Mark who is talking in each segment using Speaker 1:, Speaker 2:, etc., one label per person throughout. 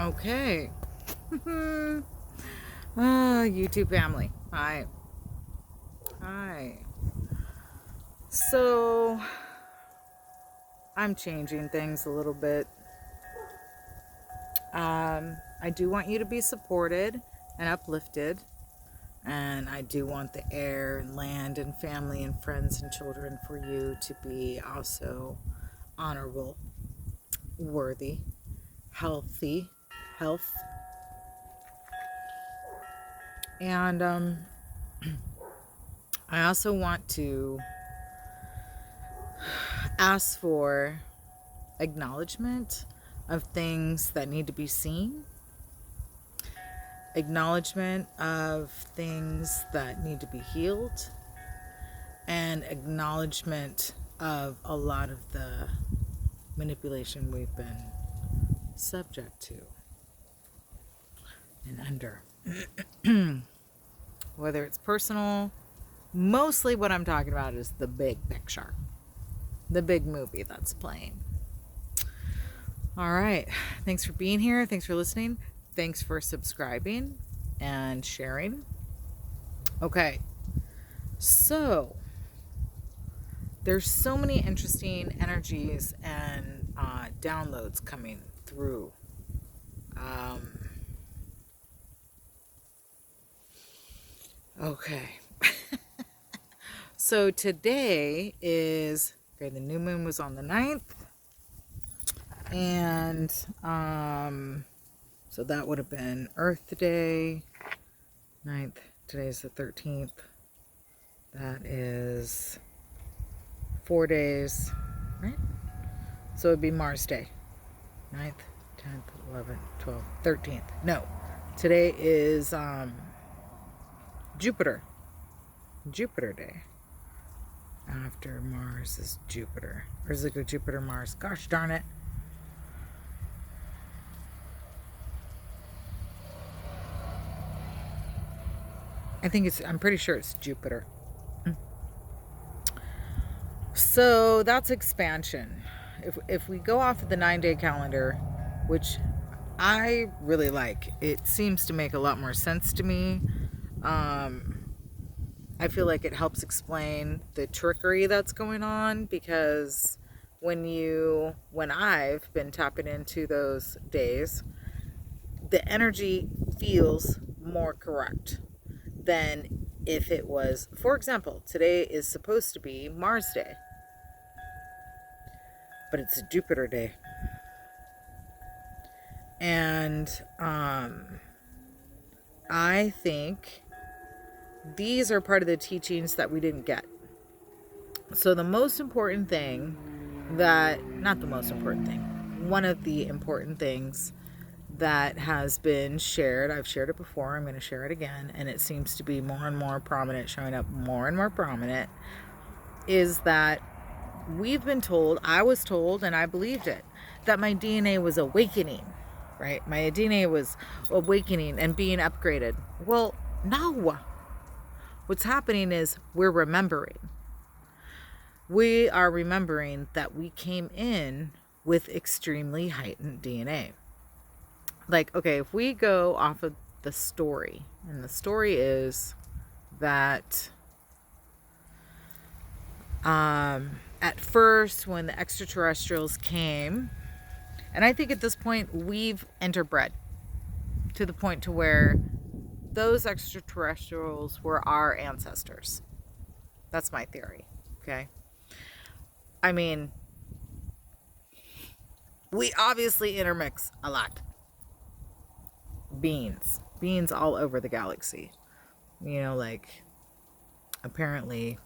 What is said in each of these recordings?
Speaker 1: Okay. YouTube family. Hi. Hi. So, I'm changing things a little bit. I do want you to be supported and uplifted. And I do want the air and land and family and friends and children for you to be also honorable, worthy, health. And I also want to ask for acknowledgement of things that need to be seen, acknowledgement of things that need to be healed, and acknowledgement of a lot of the manipulation we've been subject to and under. Whether it's personal, mostly what I'm talking about is the big picture, the big movie that's playing. All right. Thanks for being here. Thanks for listening. Thanks for subscribing and sharing. Okay. So, there's so many interesting energies and downloads coming through. Okay. So today is, okay, the new moon was on the 9th. And so that would have been Earth Day, 9th. Today's the 13th. That is 4 days, right? So it would be Mars Day. 9th, 10th, 11th, 12th, 13th. No. Today is Jupiter Day. After Mars is Jupiter. Or is it go Jupiter, Mars? Gosh darn it. I'm pretty sure it's Jupiter. So that's expansion. If we go off of the 9-day calendar, which I really like, it seems to make a lot more sense to me. I feel like it helps explain the trickery that's going on, because when I've been tapping into those days, the energy feels more correct than if it was, for example, today is supposed to be Mars Day, but it's a Jupiter Day. And I think these are part of the teachings that we didn't get. So the most important thing not the most important thing, one of the important things that has been shared, I've shared it before, I'm going to share it again, and it seems to be more and more prominent, showing up more and more prominent, is that we've been told, I was told, and I believed it, that my DNA was awakening, right? My DNA was awakening and being upgraded. Well, no. What's happening is we're remembering. We are remembering that we came in with extremely heightened DNA. Like, okay, if we go off of the story, and the story is that at first when the extraterrestrials came, and I think at this point we've interbred to the point to where those extraterrestrials were our ancestors. That's my theory, okay? I mean, we obviously intermix a lot. Beings all over the galaxy. You know, like, apparently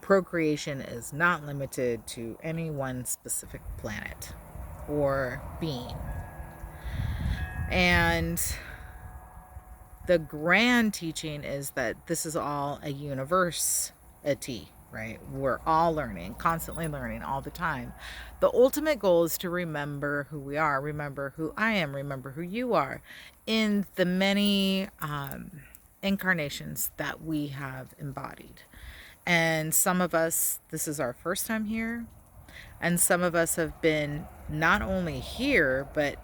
Speaker 1: procreation is not limited to any one specific planet or being. And the grand teaching is that this is all a university, right? We're all learning, constantly learning all the time. The ultimate goal is to remember who we are, remember who I am, remember who you are in the many incarnations that we have embodied. And some of us, this is our first time here. And some of us have been not only here, but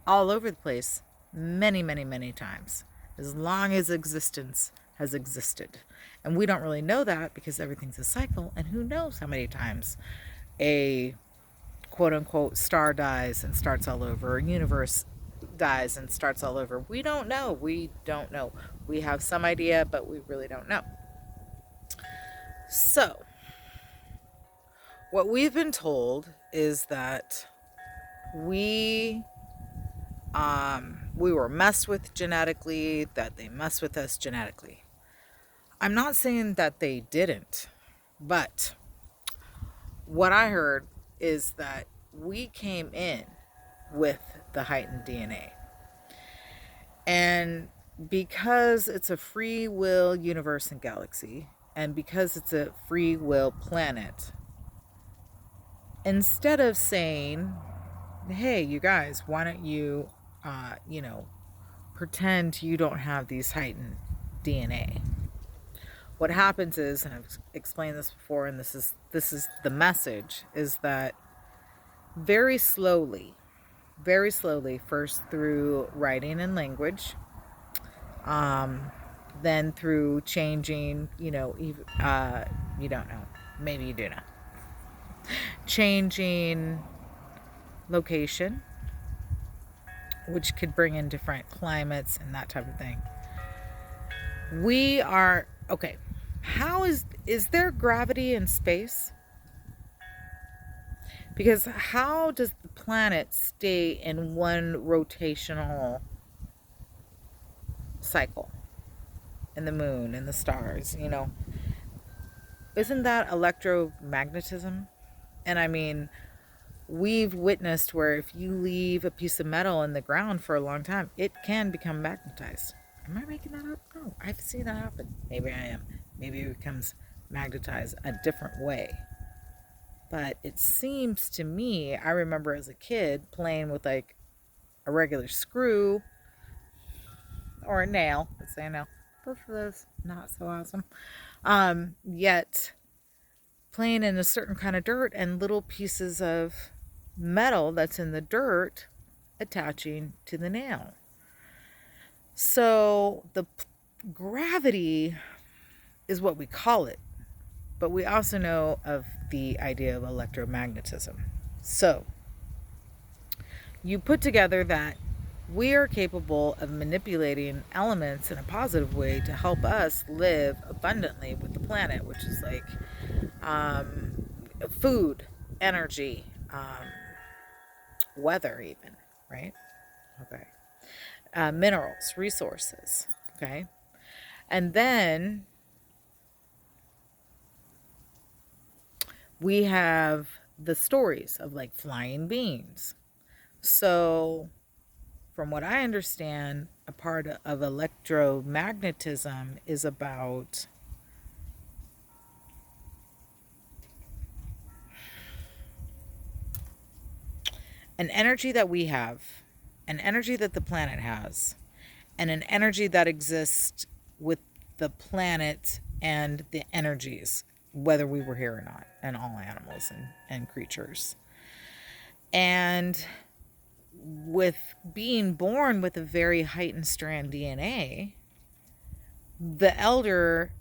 Speaker 1: all over the place many, many, many times, as long as existence has existed. And we don't really know that because everything's a cycle. And who knows how many times a quote unquote star dies and starts all over, a universe dies and starts all over. We don't know. We don't know. We have some idea, but we really don't know. So, what we've been told is that we were messed with genetically, that they messed with us genetically. I'm not saying that they didn't, but what I heard is that we came in with the heightened DNA. And because it's a free will universe and galaxy, and because it's a free will planet, instead of saying, hey, you guys, why don't you, pretend you don't have these heightened DNA. What happens is, and I've explained this before, and this is the message, is that very slowly, first through writing and language, then through changing, you don't know, maybe you do know, changing location, which could bring in different climates and that type of thing. We are, okay, how is there gravity in space? Because how does the planet stay in one rotational cycle? And the moon and the stars, isn't that electromagnetism? And I mean, we've witnessed where if you leave a piece of metal in the ground for a long time, it can become magnetized. Am I making that up? No, I've seen that happen. Maybe I am. Maybe it becomes magnetized a different way. But it seems to me, I remember as a kid playing with like a regular screw or a nail. Let's say a nail. Both of those not so awesome. Yet playing in a certain kind of dirt and little pieces of metal that's in the dirt attaching to the nail. So the gravity is what we call it, but we also know of the idea of electromagnetism. So you put together that we are capable of manipulating elements in a positive way to help us live abundantly with the planet, which is like food, energy, weather even, right? Okay. Minerals, resources, okay? And then we have the stories of like flying beings. So from what I understand, a part of electromagnetism is about an energy that we have, an energy that the planet has, and an energy that exists with the planet and the energies, whether we were here or not, and all animals and creatures. And with being born with a very heightened strand DNA, the elder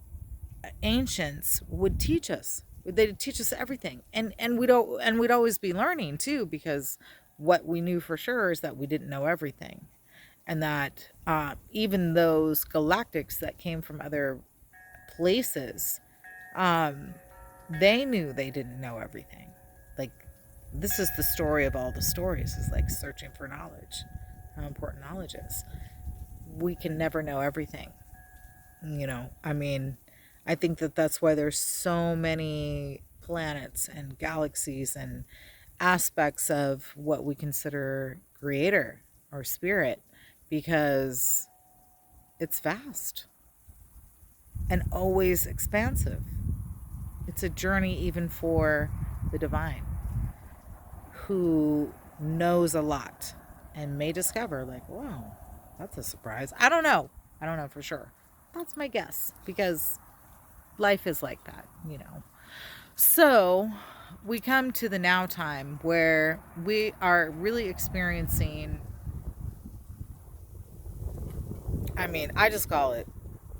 Speaker 1: ancients would teach us. They'd teach us everything, and we'd always be learning too, because what we knew for sure is that we didn't know everything, and that even those galactics that came from other places, they knew they didn't know everything. Like, this is the story of all the stories, is like searching for knowledge, how important knowledge is. We can never know everything, I mean, I think that that's why there's so many planets and galaxies and aspects of what we consider creator or spirit, because it's vast and always expansive. It's a journey even for the divine, who knows a lot and may discover like, wow, that's a surprise. I don't know for sure. That's my guess, because life is like that. So we come to the now time where we are really experiencing, I mean, I just call it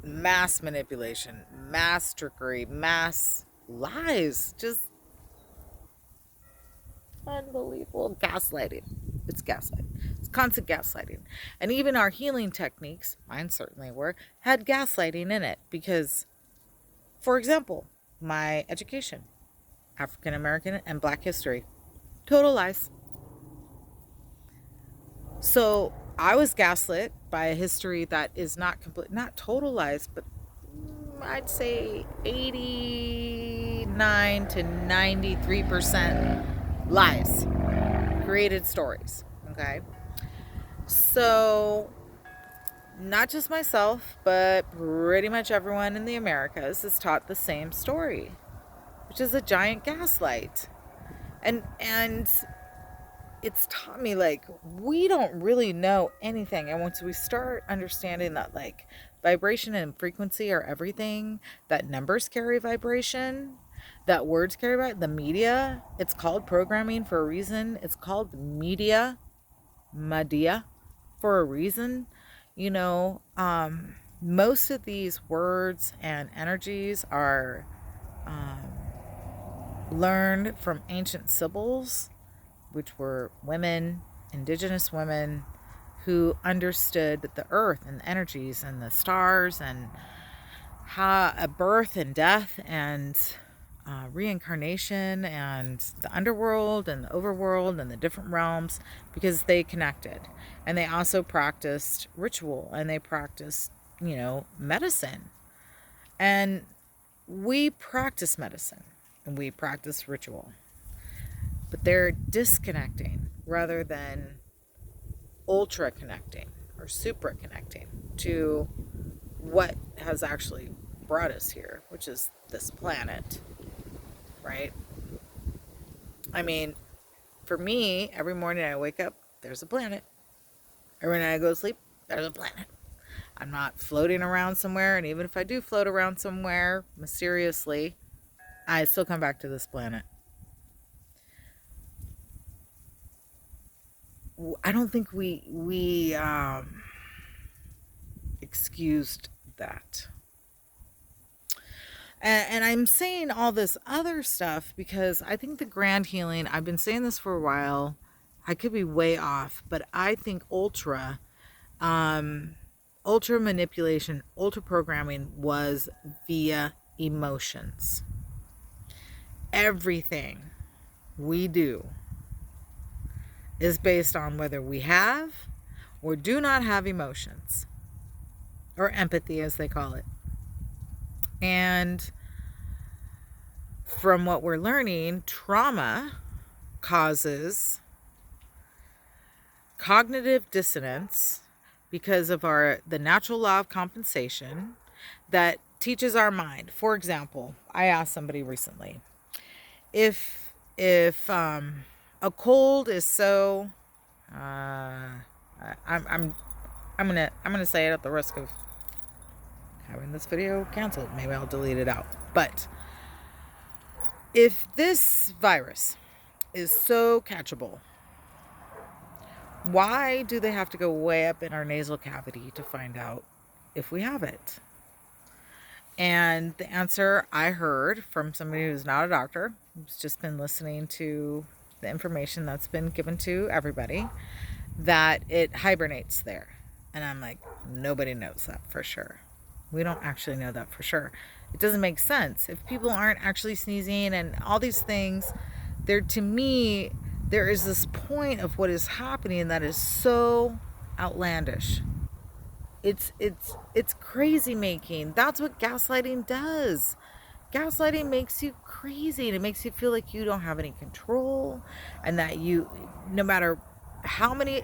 Speaker 1: mass manipulation, mass trickery, mass lies, just unbelievable gaslighting. It's gaslighting. It's constant gaslighting. And even our healing techniques, mine certainly were, had gaslighting in it because, for example, my education, African American and Black history, total lies. So I was gaslit by a history that is not complete, not total lies, but I'd say 89 to 93% lies, created stories. Okay. So not just myself, but pretty much everyone in the Americas is taught the same story, which is a giant gaslight. And it's taught me, like, we don't really know anything. And once we start understanding that, like, vibration and frequency are everything, that numbers carry vibration, that words carry the media, it's called programming for a reason. It's called media for a reason. You know, most of these words and energies are learned from ancient sibyls, which were women, indigenous women, who understood the earth and the energies and the stars and how a birth and death and reincarnation and the underworld and the overworld and the different realms, because they connected. And they also practiced ritual, and they practiced, medicine. And we practice medicine and we practice ritual, but they're disconnecting rather than ultra connecting or supra connecting to what has actually brought us here, which is this planet, right? I mean, for me, every morning I wake up, there's a planet. Every night I go to sleep, there's a planet. I'm not floating around somewhere, and even if I do float around somewhere mysteriously, I still come back to this planet. I don't think we excused that. And I'm saying all this other stuff because I think the grand healing, I've been saying this for a while, I could be way off, but I think ultra manipulation, ultra programming was via emotions. Everything we do is based on whether we have or do not have emotions, or empathy as they call it. And from what we're learning, trauma causes cognitive dissonance because of the natural law of compensation that teaches our mind. For example, I asked somebody recently, if a cold is so I'm gonna say it at the risk of having this video canceled. Maybe I'll delete it out. But if this virus is so catchable, why do they have to go way up in our nasal cavity to find out if we have it? And the answer I heard from somebody who's not a doctor, who's just been listening to the information that's been given to everybody, that it hibernates there. And I'm like, nobody knows that for sure. We don't actually know that for sure. It doesn't make sense. If people aren't actually sneezing and all these things, to me, there is this point of what is happening that is so outlandish. It's crazy making. That's what gaslighting does. Gaslighting makes you crazy, and it makes you feel like you don't have any control, and that no matter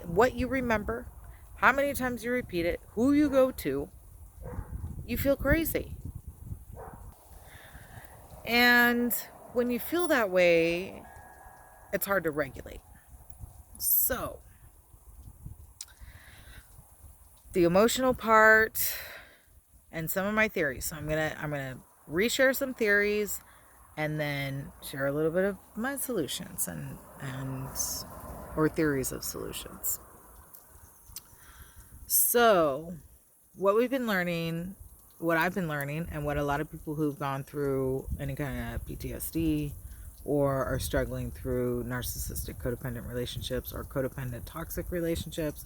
Speaker 1: what you remember, how many times you repeat it, who you go to, you feel crazy. And when you feel that way, it's hard to regulate. So, the emotional part and some of my theories. So I'm gonna reshare some theories and then share a little bit of my solutions and or theories of solutions. So, what I've been learning, and what a lot of people who've gone through any kind of PTSD or are struggling through narcissistic codependent relationships or codependent toxic relationships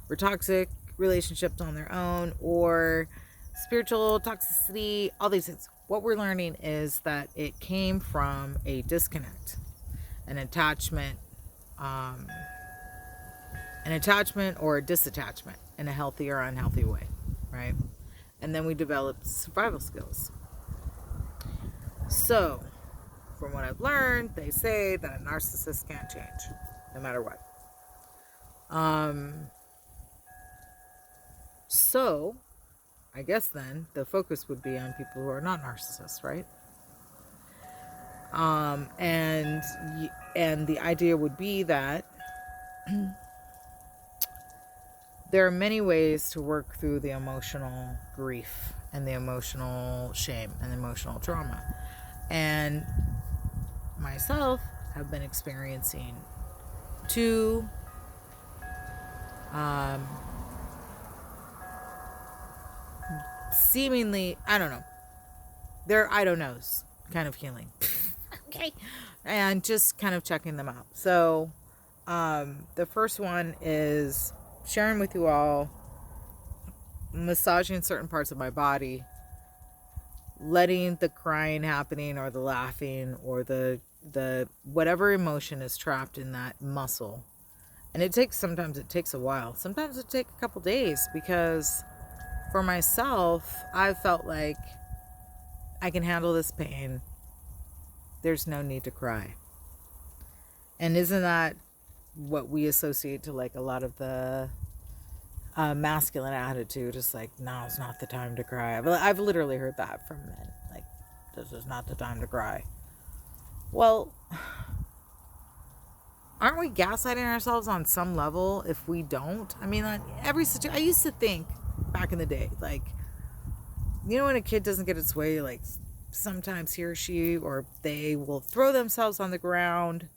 Speaker 1: or toxic relationships on their own or spiritual toxicity, all these things. What we're learning is that it came from a disconnect, an attachment or a disattachment in a healthy or unhealthy way, right? And then we developed survival skills. So, from what I've learned, they say that a narcissist can't change, no matter what. So, I guess then the focus would be on people who are not narcissists, right? And the idea would be that there are many ways to work through the emotional grief and the emotional shame and the emotional trauma. And myself have been experiencing two seemingly, I don't know, they're I don't knows kind of healing. Okay. And just kind of checking them out. So the first one is sharing with you all, massaging certain parts of my body, letting the crying happening or the laughing or the whatever emotion is trapped in that muscle. And sometimes it takes a while. Sometimes it takes a couple days, because for myself, I've felt like I can handle this pain. There's no need to cry. And isn't that what we associate to like a lot of the masculine attitude? Is like, no, it's not the time to cry. I've literally heard that from men. Like, this is not the time to cry. Well, aren't we gaslighting ourselves on some level if we don't? I mean, like I used to think back in the day, like, you know, when a kid doesn't get its way, like sometimes he or she or they will throw themselves on the ground,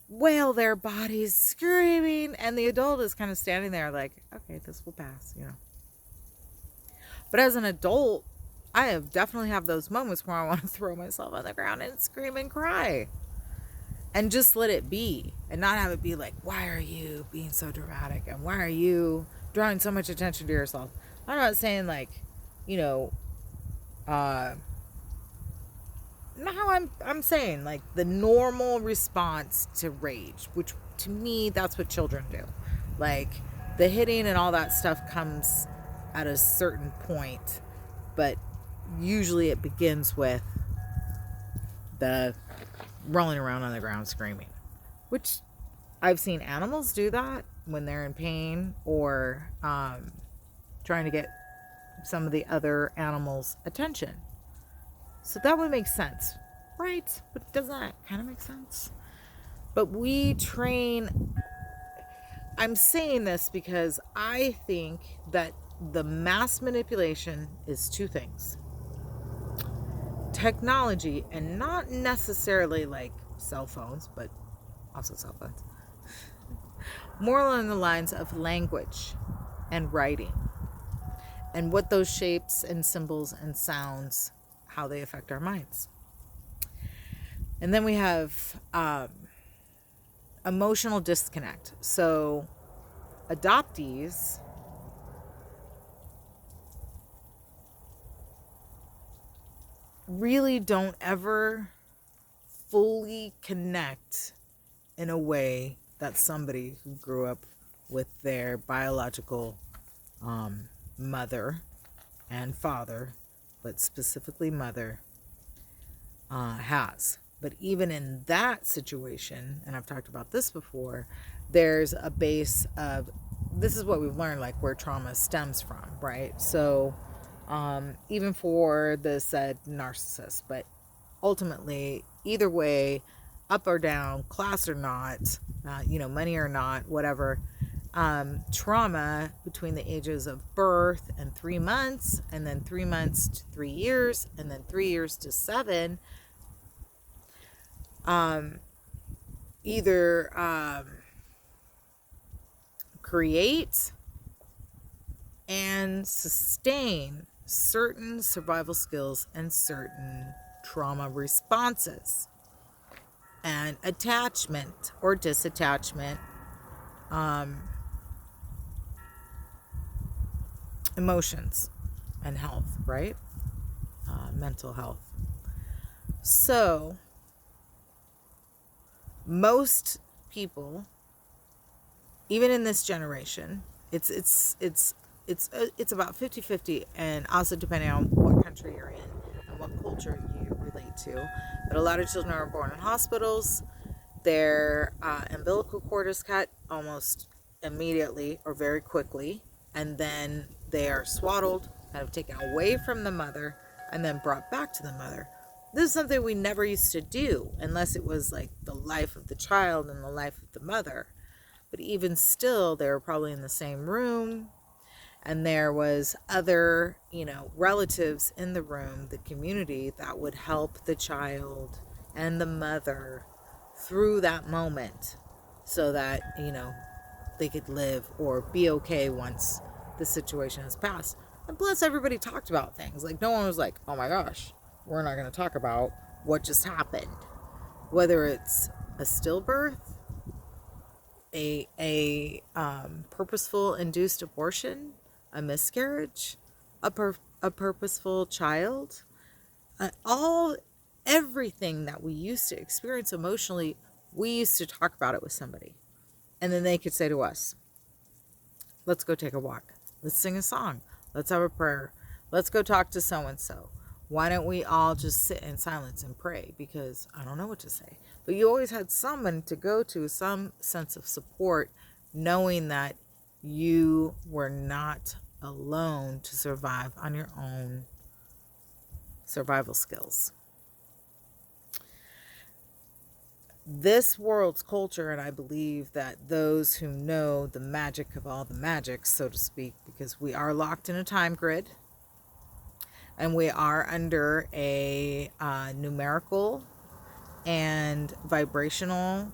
Speaker 1: wail their bodies, screaming, and the adult is kind of standing there like, okay, this will pass, you know. But as an adult, I have definitely have those moments where I want to throw myself on the ground and scream and cry. And just let it be. And not have it be like, why are you being so dramatic? And why are you drawing so much attention to yourself? I'm not saying like, you know, no, I'm saying like the normal response to rage, which to me, that's what children do. Like the hitting and all that stuff comes at a certain point, but usually it begins with the rolling around on the ground screaming, which I've seen animals do that when they're in pain or trying to get some of the other animals' attention. So that would make sense, right? But doesn't that kind of make sense? But we train. I'm saying this because I think that the mass manipulation is two things: technology, and not necessarily like cell phones, but also cell phones. More along the lines of language and writing, and what those shapes and symbols and sounds, how they affect our minds. And then we have emotional disconnect. So adoptees really don't ever fully connect in a way that somebody who grew up with their biological mother and father, but specifically mother, has. But even in that situation, and I've talked about this before, there's a base of, this is what we've learned, like where trauma stems from, right? So even for the said narcissist, but ultimately, either way, up or down, class or not, money or not, whatever, trauma between the ages of birth and 3 months, and then 3 months to 3 years, and then 3 years to 7, either create and sustain certain survival skills and certain trauma responses and attachment or disattachment, emotions and health, right? Mental health. So most people, even in this generation, it's about 50-50, and also depending on what country you're in and what culture you relate to. But a lot of children are born in hospitals. Their umbilical cord is cut almost immediately or very quickly, and then they are swaddled, kind of taken away from the mother, and then brought back to the mother. This is something we never used to do unless it was like the life of the child and the life of the mother. But even still, they were probably in the same room, and there was other, relatives in the room, the community that would help the child and the mother through that moment so that, they could live or be okay once the situation has passed. And plus, everybody talked about things. Like, no one was like, oh my gosh, we're not going to talk about what just happened. Whether it's a stillbirth, a purposeful induced abortion, a miscarriage, a purposeful child, everything that we used to experience emotionally, we used to talk about it with somebody. And then they could say to us, let's go take a walk. Let's sing a song. Let's have a prayer. Let's go talk to so-and-so. Why don't we all just sit in silence and pray? Because I don't know what to say. But you always had someone to go to, some sense of support, knowing that you were not alone to survive on your own survival skills. This world's culture, and I believe that those who know the magic of all the magics, so to speak, because we are locked in a time grid, and we are under a numerical and vibrational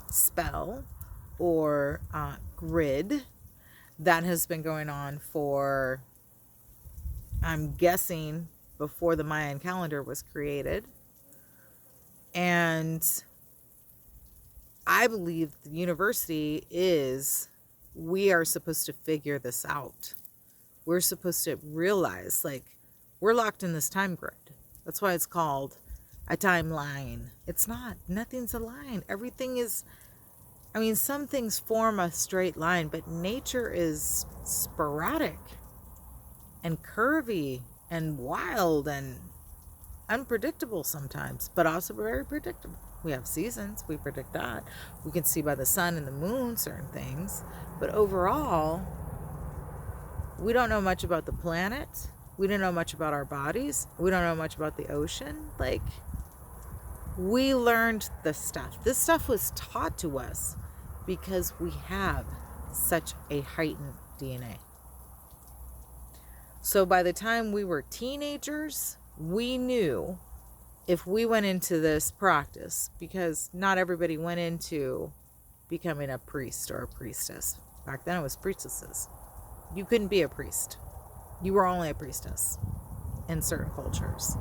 Speaker 1: spell or grid that has been going on for, I'm guessing, before the Mayan calendar was created. And I believe the university we are supposed to figure this out. We're supposed to realize, we're locked in this time grid. That's why it's called a timeline. It's not. Nothing's a line. Everything is, some things form a straight line, but nature is sporadic and curvy and wild and unpredictable sometimes, but also very predictable. We have seasons, we predict that. We can see by the sun and the moon certain things, but overall, we don't know much about the planet. We don't know much about our bodies. We don't know much about the ocean. We learned this stuff. This stuff was taught to us because we have such a heightened DNA. So by the time we were teenagers, we knew if we went into this practice, because not everybody went into becoming a priest or a priestess. Back then it was priestesses. You couldn't be a priest. You were only a priestess in certain cultures.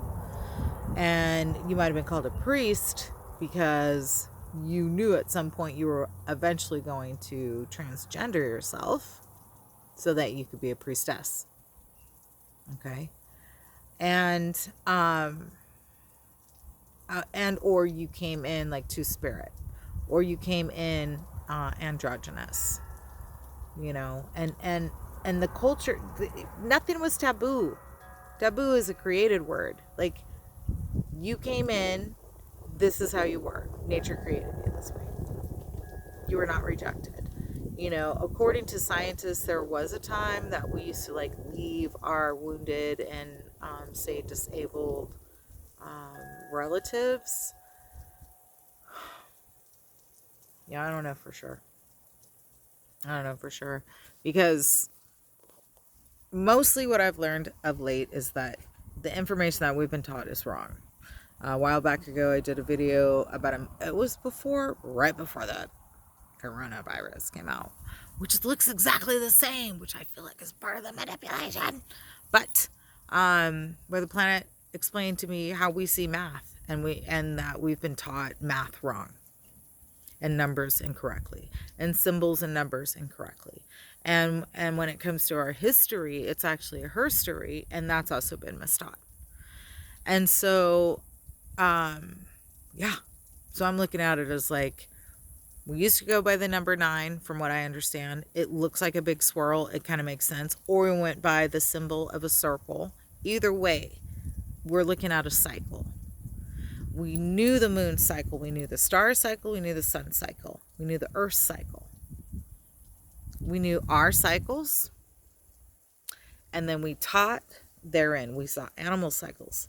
Speaker 1: And you might have been called a priest because you knew at some point you were eventually going to transgender yourself so that you could be a priestess. Okay? And or you came in like two-spirit, or you came in androgynous, and the culture, nothing was taboo. Taboo is a created word. You came in, this is how you were. Nature created you this way. You were not rejected. According to scientists, there was a time that we used to leave our wounded and say disabled relatives. Yeah, I don't know for sure. Because mostly what I've learned of late is that the information that we've been taught is wrong. A while back ago, I did a video about it was right before the coronavirus came out, which looks exactly the same, which I feel like is part of the manipulation. But where the planet explained to me how we see math, and that we've been taught math wrong, and numbers incorrectly, and symbols and numbers incorrectly. And when it comes to our history, it's actually a herstory, and that's also been mistaught. And so, yeah. So I'm looking at it as like, we used to go by the number 9, from what I understand. It looks like a big swirl. It kind of makes sense. Or we went by the symbol of a circle. Either way, we're looking at a cycle. We knew the moon cycle. We knew the star cycle. We knew the sun cycle. We knew the earth cycle. We knew our cycles. And then we taught therein. We saw animal cycles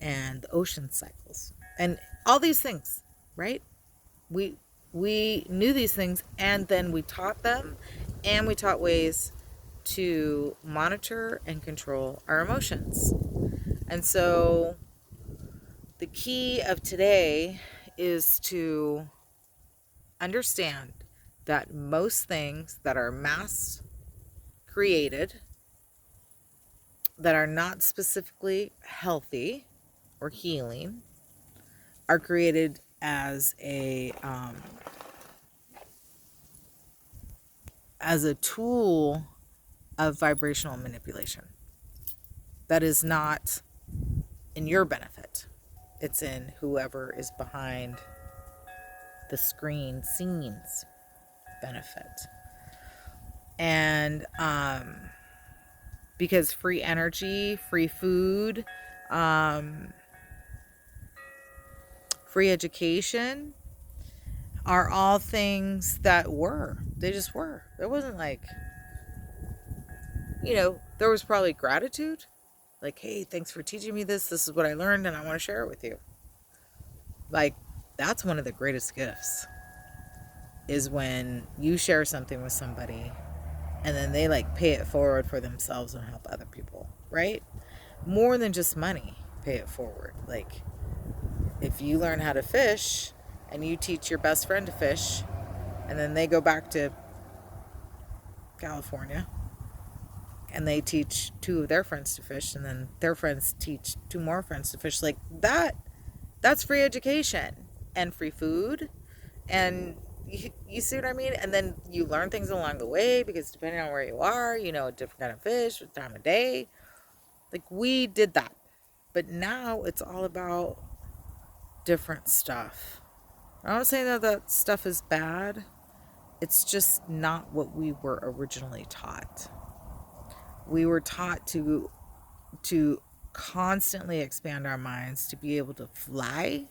Speaker 1: and the ocean cycles and all these things, right? We knew these things, and then we taught them, and we taught ways to monitor and control our emotions. And so the key of today is to understand that most things that are mass created, that are not specifically healthy or healing, are created as a tool of vibrational manipulation that is not in your benefit. It's in whoever is behind the screen scenes benefit. And because free energy, free food, free education are all things that they just were. There wasn't like, there was probably gratitude. Like, hey, thanks for teaching me this. This is what I learned, and I want to share it with you. Like, that's one of the greatest gifts, is when you share something with somebody and then they like pay it forward for themselves and help other people, right? More than just money, pay it forward. Like, if you learn how to fish and you teach your best friend to fish, and then they go back to California and they teach 2 of their friends to fish, and then their friends teach 2 more friends to fish, like that's free education and free food. And you see what I mean? And then you learn things along the way, because depending on where you are, a different kind of fish, what time of day. Like, we did that. But now it's all about different stuff. I'm not saying that stuff is bad. It's just not what we were originally taught. We were taught to constantly expand our minds, to be able to fly,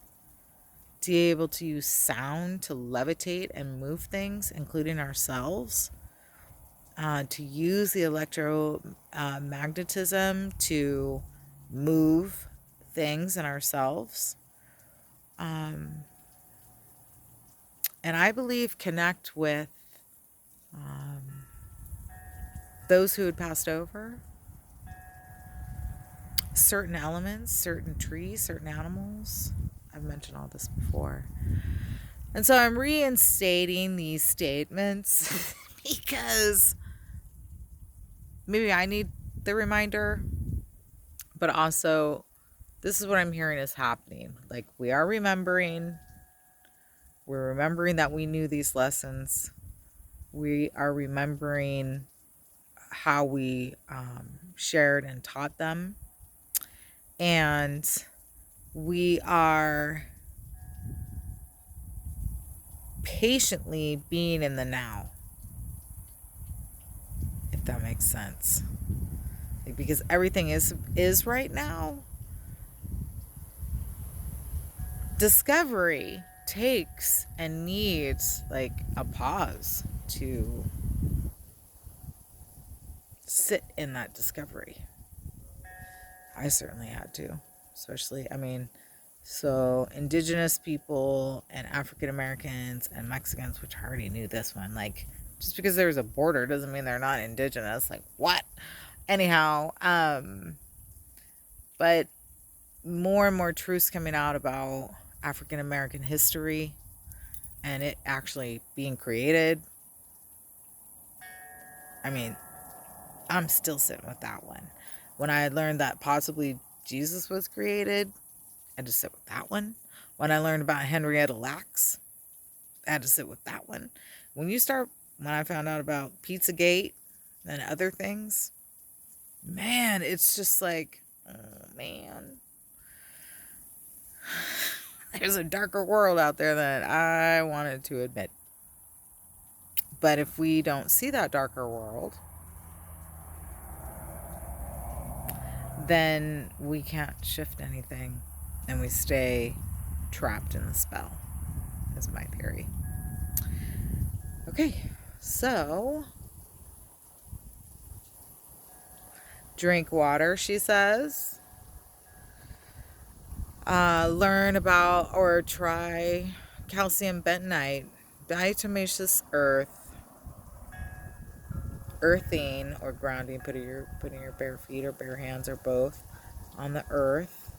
Speaker 1: to be able to use sound to levitate and move things, including ourselves, to use the electromagnetism to move things in ourselves. And I believe connect with those who had passed over, certain elements, certain trees, certain animals. I've mentioned all this before. And so I'm reinstating these statements because maybe I need the reminder, but also this is what I'm hearing is happening. Like, we are remembering. We're remembering that we knew these lessons. We are remembering how we shared and taught them. And we are patiently being in the now, if that makes sense. Like, because everything is right now. Discovery takes and needs like a pause to sit in that discovery. I certainly had to, especially, so Indigenous people and African Americans and Mexicans, which I already knew this one, like, just because there's a border doesn't mean they're not Indigenous. Like, what? Anyhow, but more and more truths coming out about African American history and it actually being created. I mean, I'm still sitting with that one. When I learned that possibly Jesus was created, I had to sit with that one. When I learned about Henrietta Lacks, I had to sit with that one. When I found out about Pizzagate and other things, man, it's just like, oh man, there's a darker world out there than I wanted to admit. But if we don't see that darker world, then we can't shift anything and we stay trapped in the spell, is my theory. Okay, so drink water, she says. Learn about or try calcium bentonite, diatomaceous earth, earthing or grounding, putting your bare feet or bare hands or both on the earth.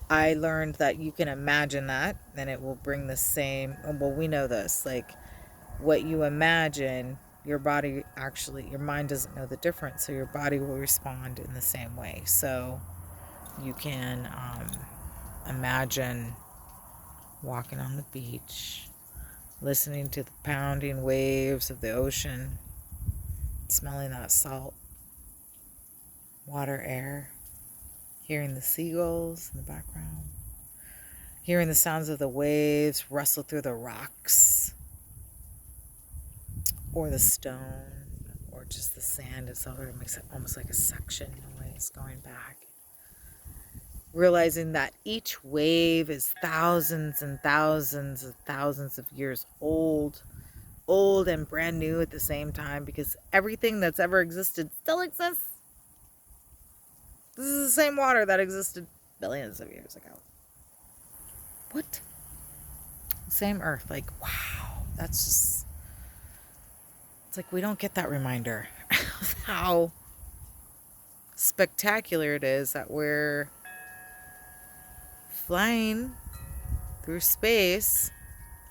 Speaker 1: I learned that you can imagine that, and it will bring the same. Well, we know this. Like what you imagine, your body actually, your mind doesn't know the difference, so your body will respond in the same way. So you can imagine walking on the beach, listening to the pounding waves of the ocean, smelling that salt water air, hearing the seagulls in the background, hearing the sounds of the waves rustle through the rocks or the stone or just the sand itself. It makes it almost like a suction noise going back. Realizing that each wave is thousands and thousands and thousands of years old and brand new at the same time, because everything that's ever existed still exists. This is the same water that existed billions of years ago. What? Same earth. Like, wow. That's just... It's like we don't get that reminder of how spectacular it is that we're flying through space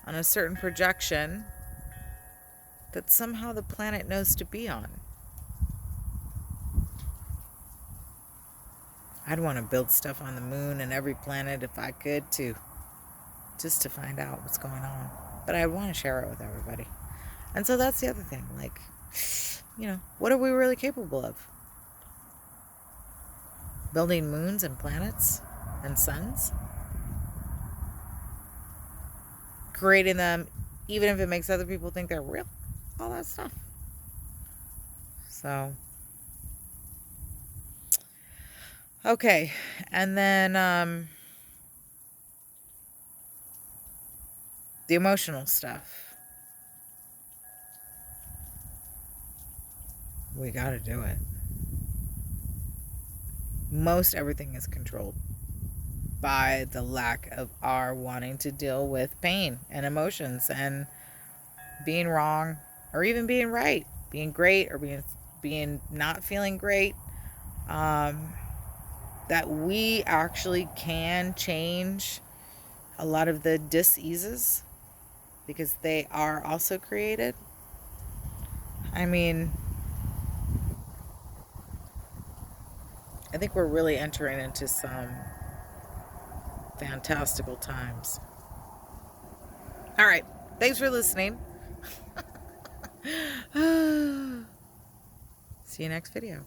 Speaker 1: on a certain projection that somehow the planet knows to be on. I'd want to build stuff on the moon and every planet if I could too, just to find out what's going on. But I want to share it with everybody. And so that's the other thing. Like, what are we really capable of? Building moons and planets and suns? Creating them, even if it makes other people think they're real? All that stuff. So... Okay, and then the emotional stuff. We got to do it. Most everything is controlled by the lack of our wanting to deal with pain and emotions and being wrong or even being right, being great or being not feeling great. That we actually can change a lot of the dis-eases because they are also created. I mean, I think we're really entering into some fantastical times. All right. Thanks for listening. See you next video.